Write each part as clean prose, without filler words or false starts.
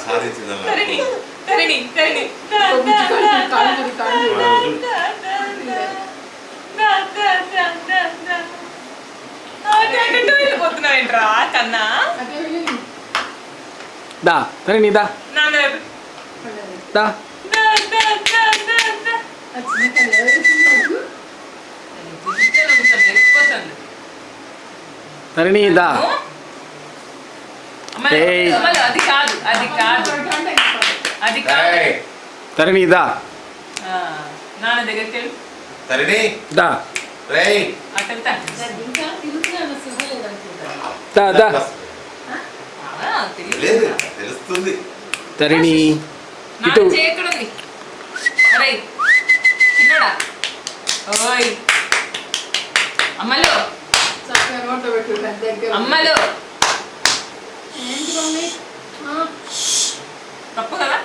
సాధించిందమ్మా. పోతున్నావేంట్రా కన్నా దా తరణి దా దా తరణి దా. అది కాదు అది కాదు అది కాదు. తరణి దా నాన్న దగ్గరికి వెళ్ళు. తరణి దా అటు దా దా లేదు తెలుస్తుంది. తరణి ఇటు చేయకూడదు. అరే చిన్నడా ఓయ్ అమ్మలు అమ్మలు తప్పు కదా.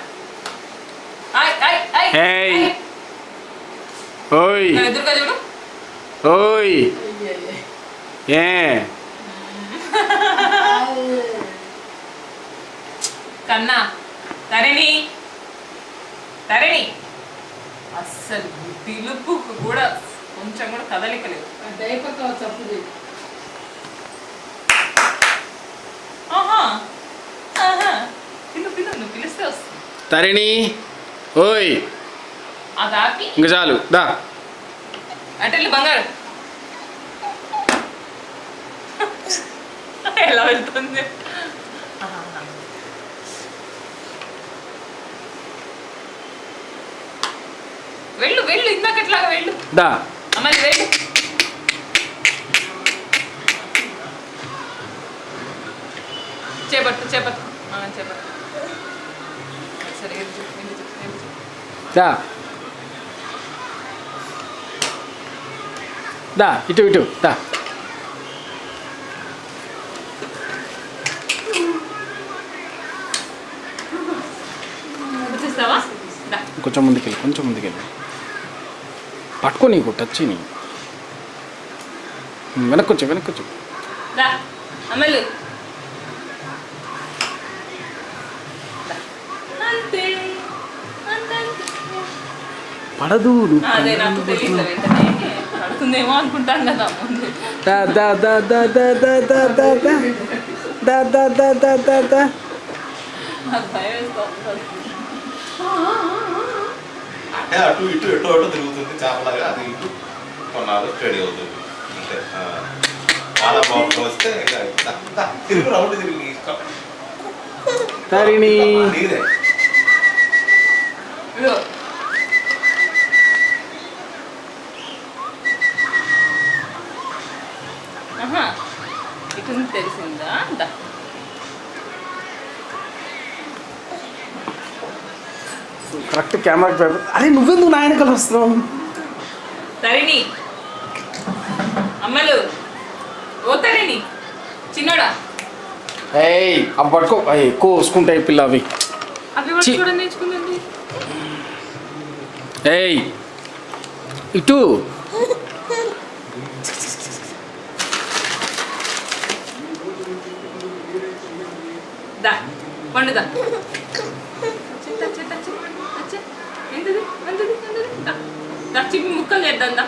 ఏయ్ ఓయ్ ఎదురుగా చూడు. ఓయ్ ఏ కన్నా తరణి తరణి అస్సలు పిలుపు కూడా కొంచెం కూడా కదలికలేదు. పిలు పిలు నువ్వు పిలిస్తే వస్తుంది. తరణి ఓయ్ అది ఆపి ఇంక చాలు దా. అటెళ్ళు బంగారు ఎలా వెళ్తుంది. వెళ్ళు వెళ్ళు ఇందాకట్లాగా వెళ్ళు. దా అమ్మాయి వెళ్ళు. చేపట్టు చేపట్టు చేపట్టు. సరే దా దా ఇటు ఇటు దా. చూస్తావా కొంచెం ముందుకెళ్ళి కొంచెం ముందుకెళ్ళి పట్టుకో నీకు టచ్ నీ వెనక్కొచ్చు వెనక్కొచ్చు. అమలు పడదు అదే నాకు తెలియదు పడుతుందేమో అనుకుంటాను కదా ముందు. దా దా దా దా దా దా దా దా దా దా దా దా దా దా. నాకు భయం వేస్తుంది. అంటే అటు ఇటు ఎటు అటు తిరుగుతుంది చేపలాగా. అది ఇటు కొన్నాళ్ళు స్టడీ అవుతుంది. అంటే చాలా బాగుంటుంది. వస్తే తిరుగు రౌండ్ తిరిగి తరణి నీరే ఇటు తెలిసిందా. Correct camera. అరే నువ్వెందుకు నా వెనకాల వస్తున్నావు. తరిణి అమ్మలు ఓ తరిణి చిన్నోడా. ఏయ్ అవి పట్టుకో. ఎక్కువ వసుకుంటాయి పిల్ల అవి. అవి పట్టుకోవడం నేర్చుకుందండి. ఏయ్ ఇటు దా పండుదా. చిప్పి ముక్కలు చేద్దాం దా.